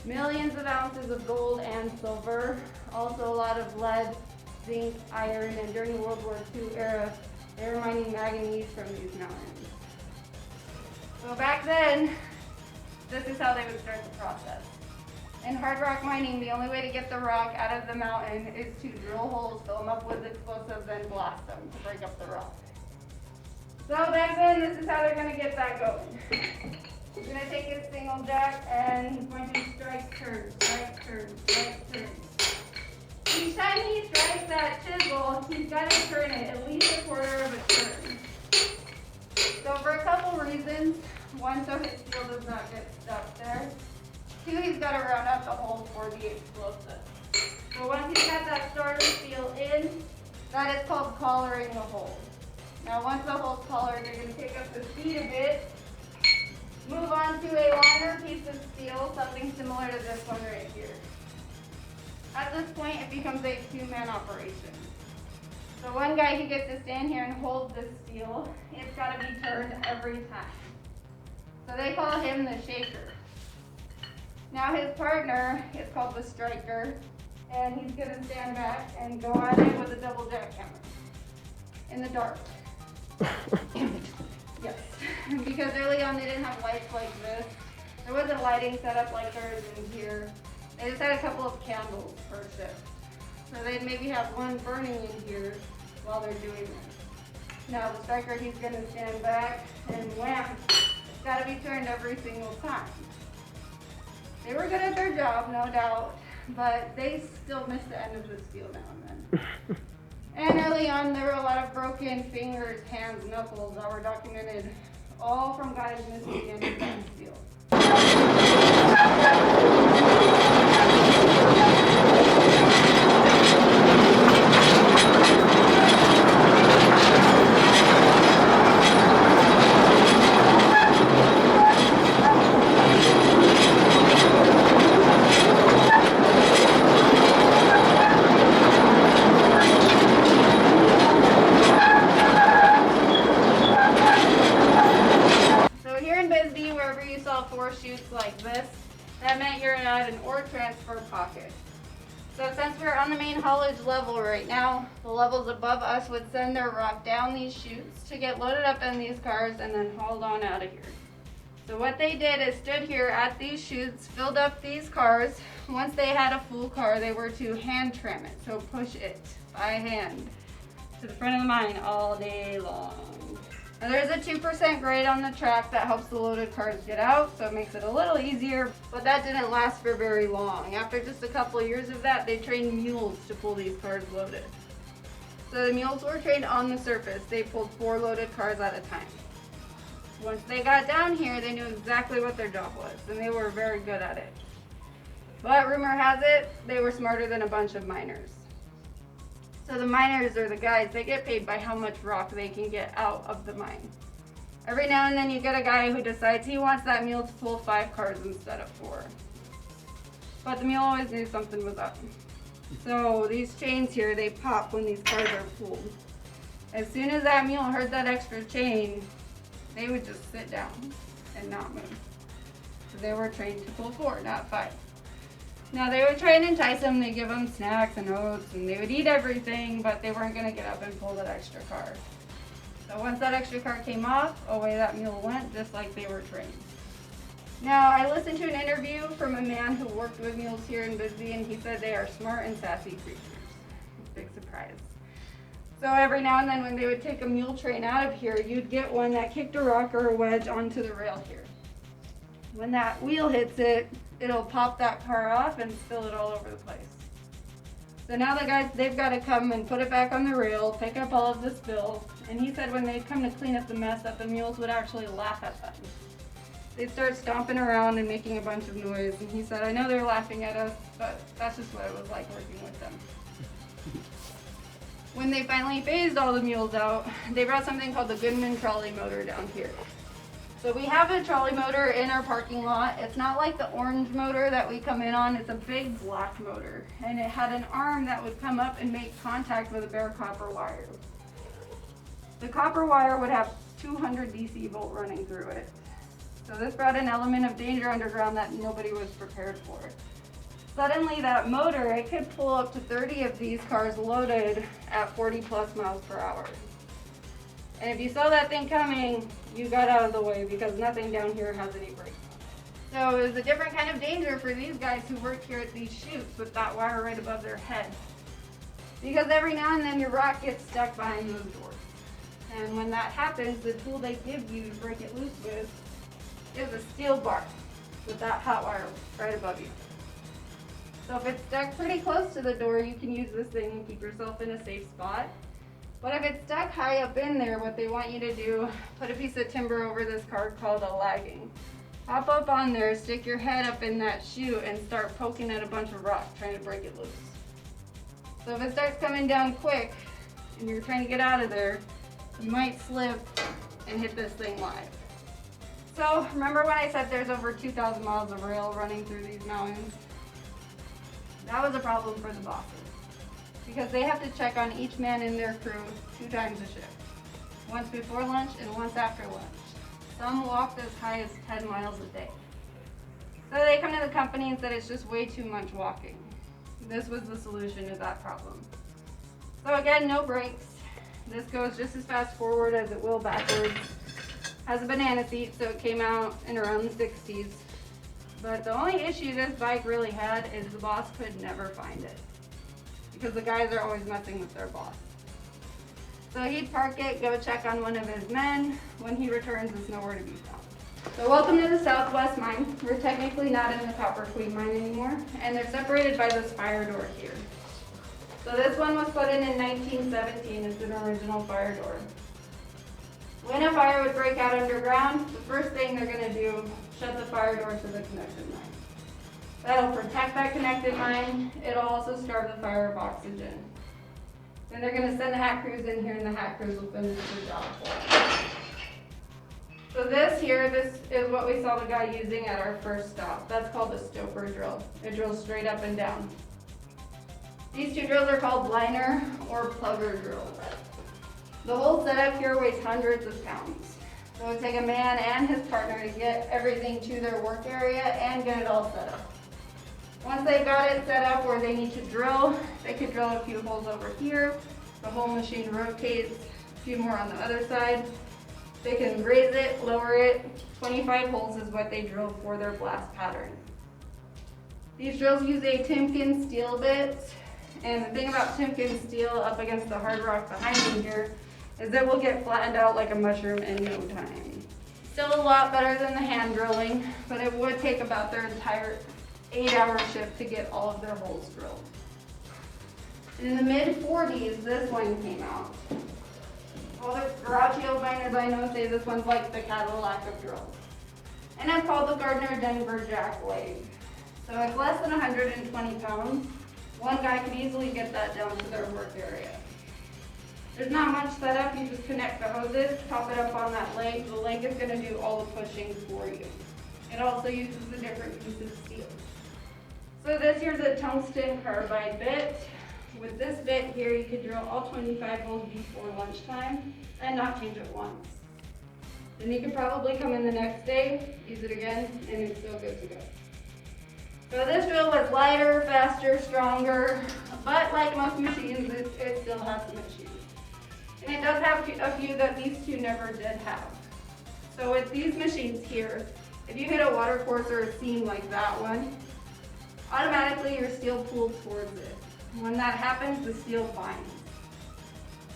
Millions of ounces of gold and silver, also a lot of lead, zinc, iron, and during the World War II era, they were mining manganese from these mountains. So back then, this is how they would start the process. In hard rock mining, the only way to get the rock out of the mountain is to drill holes, fill them up with explosives, and blast them to break up the rock. So back then, this is how they're going to get that going. He's going to take his single jack and he's going to strike, turn, strike, turn, strike, turn. Each time he strikes that chisel, he's got to turn it at least a quarter of a turn. So for a couple reasons, one, so his steel does not get stuck there. Two, he's got to round up the hole for the explosive. So once he's got that starter steel in, that is called collaring the hole. Now once the hole's collared, you're going to pick up the speed a bit, move on to a longer piece of steel, something similar to this one right here. At this point, it becomes a two-man operation. So one guy, he gets to stand here and hold this steel. It's got to be turned every time. So they call him the shaker. Now his partner is called the striker, and he's going to stand back and go at it with a double jackhammer in the dark. Yes, because early on they didn't have lights like this. There wasn't lighting set up like there is in here. They just had a couple of candles per shift. So they'd maybe have one burning in here while they're doing this. Now the striker, he's going to stand back and wham. It's got to be turned every single time. They were good at their job, no doubt, but they still missed the end of the steel now and then. And early on, there were a lot of broken fingers, hands, knuckles that were documented, all from guys missing the end of that steel. Like this, that meant you're at an ore transfer pocket. So since we're on the main haulage level right now, the levels above us would send their rock down these chutes to get loaded up in these cars and then hauled on out of here. So what they did is stood here at these chutes, filled up these cars. Once they had a full car, they were to hand tram it, so push it by hand to the front of the mine all day long. Now there's a 2% grade on the track that helps the loaded cars get out, so it makes it a little easier, but that didn't last for very long. After just a couple of years of that, they trained mules to pull these cars loaded. So the mules were trained on the surface. They pulled 4 loaded cars at a time. Once they got down here, they knew exactly what their job was, and they were very good at it. But rumor has it, they were smarter than a bunch of miners. So the miners are the guys, they get paid by how much rock they can get out of the mine. Every now and then you get a guy who decides he wants that mule to pull 5 cars instead of 4. But the mule always knew something was up. So these chains here, they pop when these cars are pulled. As soon as that mule heard that extra chain, they would just sit down and not move. So they were trained to pull 4, not 5. Now they would try and entice them, they'd give them snacks and oats, and they would eat everything, but they weren't going to get up and pull that extra car. So once that extra car came off, away that mule went, just like they were trained. Now I listened to an interview from a man who worked with mules here in Bisbee, and he said they are smart and sassy creatures. Big surprise. So every now and then when they would take a mule train out of here, you'd get one that kicked a rock or a wedge onto the rail here. When that wheel hits it, it'll pop that car off and spill it all over the place. So now the guys, they've got to come and put it back on the rail, pick up all of the spill, and he said when they'd come to clean up the mess that the mules would actually laugh at them. They'd start stomping around and making a bunch of noise, and he said, I know they're laughing at us, but that's just what it was like working with them. When they finally phased all the mules out, they brought something called the Goodman trolley motor down here. So we have a trolley motor in our parking lot. It's not like the orange motor that we come in on. It's a big black motor. And it had an arm that would come up and make contact with a bare copper wire. The copper wire would have 200 DC volt running through it. So this brought an element of danger underground that nobody was prepared for. Suddenly that motor, it could pull up to 30 of these cars loaded at 40 plus miles per hour. And if you saw that thing coming, you got out of the way because nothing down here has any brakes on it. So it was a different kind of danger for these guys who work here at these chutes with that wire right above their head. Because every now and then your rock gets stuck behind those doors. And when that happens, the tool they give you to break it loose with is a steel bar with that hot wire right above you. So if it's stuck pretty close to the door, you can use this thing and keep yourself in a safe spot. But if it's stuck high up in there, what they want you to do, put a piece of timber over this card called a lagging. Hop up on there, stick your head up in that chute and start poking at a bunch of rock, trying to break it loose. So if it starts coming down quick and you're trying to get out of there, you might slip and hit this thing live. So remember when I said there's over 2,000 miles of rail running through these mountains? That was a problem for the bosses, because they have to check on each man in their crew 2 times a shift, once before lunch and once after lunch. Some walked as high as 10 miles a day. So they come to the company and said it's just way too much walking. This was the solution to that problem. So again, no brakes. This goes just as fast forward as it will backwards. Has a banana seat, so it came out in around the 60s. But the only issue this bike really had is the boss could never find it, because the guys are always messing with their boss. So he'd park it, go check on one of his men. When he returns, it's nowhere to be found. So welcome to the Southwest Mine. We're technically not in the Copper Queen mine anymore, and they're separated by this fire door here. So this one was put in 1917. It's an original fire door. When a fire would break out underground, the first thing they're going to do, shut the fire door to the connected mine. That'll protect that connected mine. It'll also starve the fire of oxygen. Then they're going to send the hack crews in here, and the hack crews will finish the job for us. So this is what we saw the guy using at our first stop. That's called a stoper drill. It drills straight up and down. These 2 drills are called liner or plugger drills. The whole setup here weighs hundreds of pounds. So it would take a man and his partner to get everything to their work area and get it all set up. Once they've got it set up where they need to drill, they could drill a few holes over here. The whole machine rotates, a few more on the other side. They can raise it, lower it. 25 holes is what they drill for their blast pattern. These drills use a Timken steel bit. And the thing about Timken steel up against the hard rock behind me here is it will get flattened out like a mushroom in no time. Still a lot better than the hand drilling, but it would take about their entire 8-hour shift to get all of their holes drilled. And in the mid-40s, this one came out. All the grouchy old miners I know say this one's like the Cadillac of drills. And it's called the Gardner Denver Jack Leg. So it's less than 120 pounds. One guy could easily get that down to their work area. There's not much setup. You just connect the hoses, pop it up on that leg. The leg is going to do all the pushing for you. It also uses a different piece of steel. So this here's a tungsten carbide bit. With this bit here, you could drill all 25 holes before lunchtime and not change it once. Then you could probably come in the next day, use it again, and it's still good to go. So this drill was lighter, faster, stronger, but like most machines, it still has some issues. And it does have a few that these 2 never did have. So with these machines here, if you hit a water course or a seam like that one, automatically your steel pulls towards it. When that happens, the steel binds.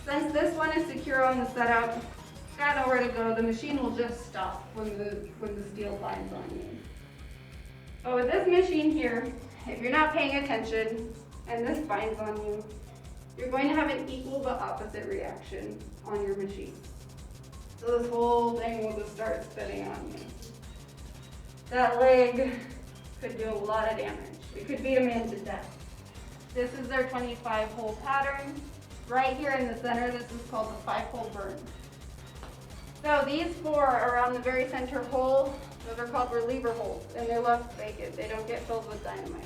Since this one is secure on the setup, it's got nowhere to go, the machine will just stop when the steel binds on you. But with this machine here, if you're not paying attention and this binds on you, you're going to have an equal but opposite reaction on your machine. So this whole thing will just start spinning on you. That leg could do a lot of damage. It could beat a man to death. This is their 25-hole pattern. Right here in the center, this is called the 5-hole burn. So these 4 around the very center hole, those are called reliever holes, and they're left vacant. They don't get filled with dynamite.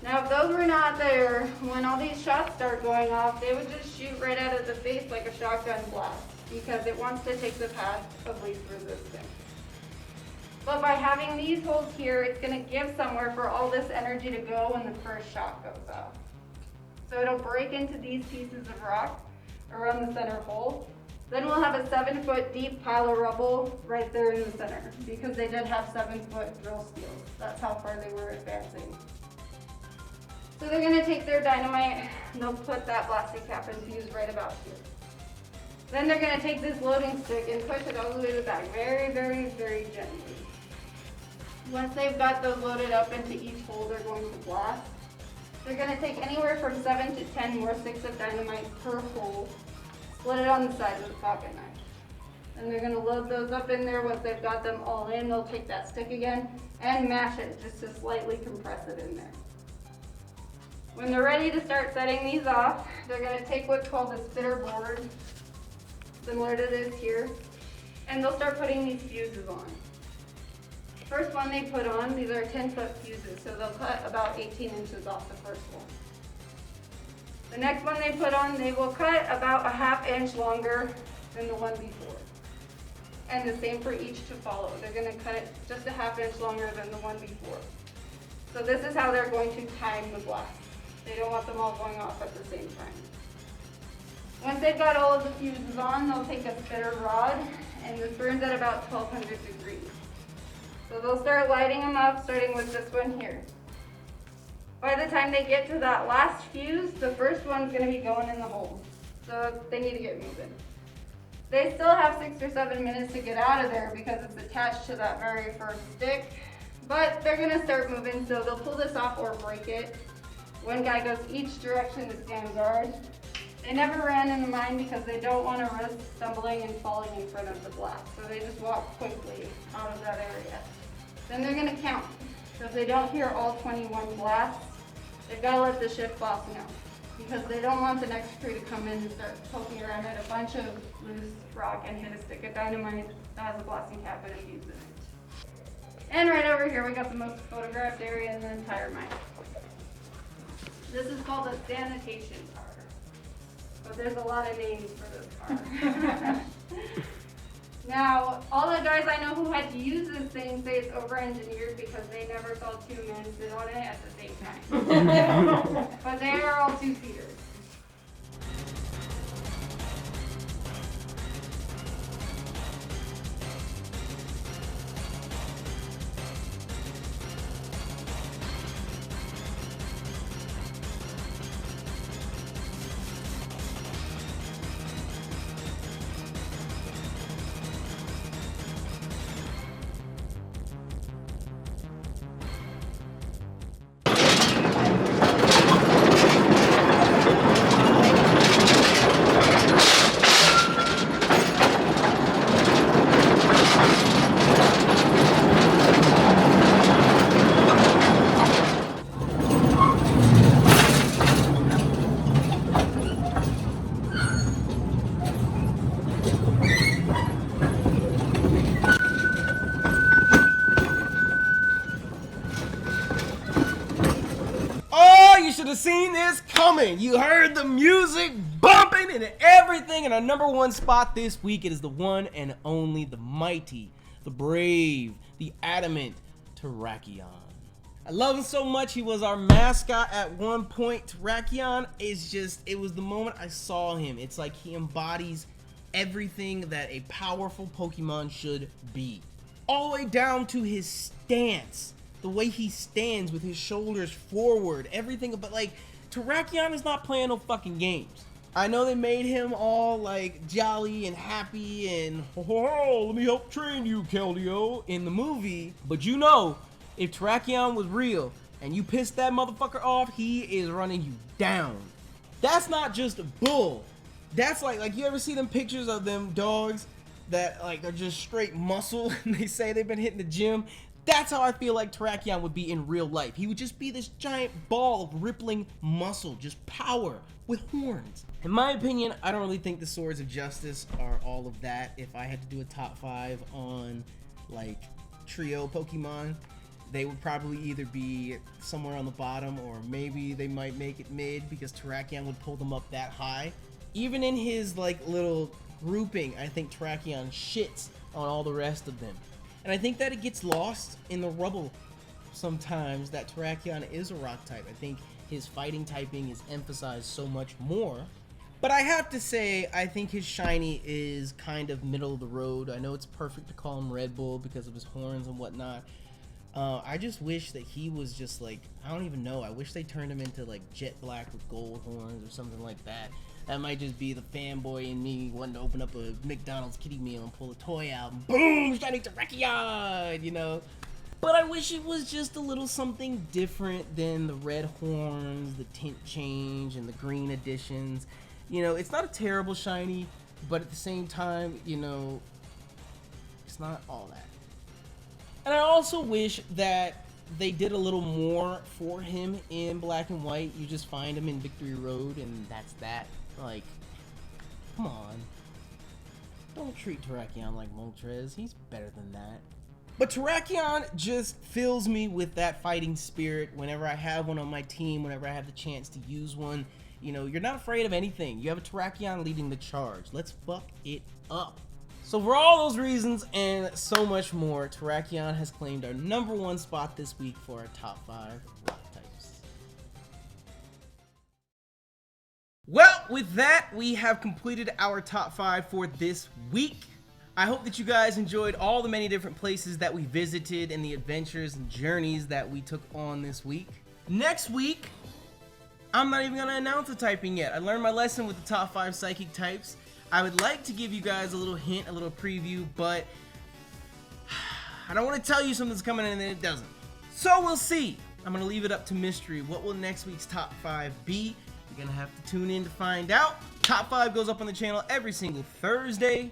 Now, if those were not there, when all these shots start going off, they would just shoot right out of the face like a shotgun blast, because it wants to take the path of least resistance. But by having these holes here, it's going to give somewhere for all this energy to go when the first shot goes off. So it'll break into these pieces of rock around the center hole. Then we'll have a 7-foot deep pile of rubble right there in the center, because they did have 7-foot drill steels. That's how far they were advancing. So they're going to take their dynamite, and they'll put that blasting cap and fuse right about here. Then they're going to take this loading stick and push it all the way to the back, very, very, very gently. Once they've got those loaded up into each hole they're going to blast, they're going to take anywhere from 7 to 10 more sticks of dynamite per hole, split it on the sides with a pocket knife. And they're going to load those up in there. Once they've got them all in, they'll take that stick again and mash it just to slightly compress it in there. When they're ready to start setting these off, they're going to take what's called a spitter board, similar to this here, and they'll start putting these fuses on. First one they put on, these are 10-foot fuses, so they'll cut about 18 inches off the first one. The next one they put on, they will cut about a ½ inch longer than the one before. And the same for each to follow. They're going to cut it just a ½ inch longer than the one before. So this is how they're going to time the blast. They don't want them all going off at the same time. Once they've got all of the fuses on, they'll take a spitter rod, and this burns at about 1200 degrees. So they'll start lighting them up, starting with this one here. By the time they get to that last fuse, the first one's going to be going in the hole. So they need to get moving. They still have 6 or 7 minutes to get out of there because it's attached to that very first stick. But they're going to start moving, so they'll pull this off or break it. One guy goes each direction to stand guard. They never ran in the mine because they don't want to risk stumbling and falling in front of the blast. So they just walk quickly out of that area. Then they're going to count. So if they don't hear all 21 blasts, they've got to let the shift boss know. Because they don't want the next crew to come in and start poking around at a bunch of loose rock and hit a stick of dynamite that has a blasting cap and a fuse in it. And right over here we got the most photographed area in the entire mine. This is called a sanitation car. But there's a lot of names for this car. Now, all the guys I know who had to use this thing say it's over-engineered because they never saw 2 men sit on it at the same time. But they are all 2-seaters. Seen this coming. You heard the music bumping and everything. And our #1 spot this week, it is the one and only, the mighty, the brave, the adamant Terrakion. I love him so much. He was our mascot at one point. Terrakion is just, it was the moment I saw him. It's like he embodies everything that a powerful Pokemon should be. All the way down to his stance. The way he stands with his shoulders forward, everything, but like, Terrakion is not playing no fucking games. I know they made him all like jolly and happy and oh, let me help train you, Keldeo, in the movie. But you know, if Terrakion was real and you pissed that motherfucker off, he is running you down. That's not just bull. That's like you ever see them pictures of them dogs that like are just straight muscle and they say they've been hitting the gym? That's how I feel like Terrakion would be in real life. He would just be this giant ball of rippling muscle, just power with horns. In my opinion, I don't really think the Swords of Justice are all of that. If I had to do a top 5 on like trio Pokemon, they would probably either be somewhere on the bottom or maybe they might make it mid because Terrakion would pull them up that high. Even in his like little grouping, I think Terrakion shits on all the rest of them. And I think that it gets lost in the rubble sometimes that Terrakion is a rock type. I think his fighting typing is emphasized so much more. But I have to say, I think his shiny is kind of middle of the road. I know it's perfect to call him Red Bull because of his horns and whatnot. I just wish that he was just like, I don't even know. I wish they turned him into like jet black with gold horns or something like that. That might just be the fanboy in me wanting to open up a McDonald's kiddie meal and pull a toy out and boom, shiny Terrakion, you know? But I wish it was just a little something different than the red horns, the tint change, and the green additions. You know, it's not a terrible shiny, but at the same time, you know, it's not all that. And I also wish that they did a little more for him in Black and White. You just find him in Victory Road, and that's that. Like, come on. Don't treat Terrakion like Moltres. He's better than that. But Terrakion just fills me with that fighting spirit whenever I have one on my team, whenever I have the chance to use one. You know, you're not afraid of anything. You have a Terrakion leading the charge. Let's fuck it up. So for all those reasons and so much more, Terrakion has claimed our #1 spot this week for our top 5 rock types. Well, with that, we have completed our top 5 for this week. I hope that you guys enjoyed all the many different places that we visited and the adventures and journeys that we took on this week. Next week, I'm not even going to announce the typing yet. I learned my lesson with the top 5 psychic types. I would like to give you guys a little hint, a little preview, but I don't want to tell you something's coming and then it doesn't. So we'll see. I'm going to leave it up to mystery. What will next week's top 5 be? You're going to have to tune in to find out. Top 5 goes up on the channel every single Thursday.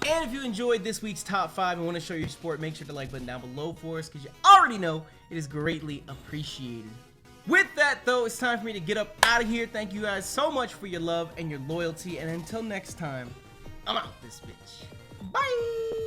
And if you enjoyed this week's top 5 and want to show your support, make sure to like button down below for us because you already know it is greatly appreciated. With that, though, it's time for me to get up out of here. Thank you guys so much for your love and your loyalty. And until next time, I'm out this bitch. Bye!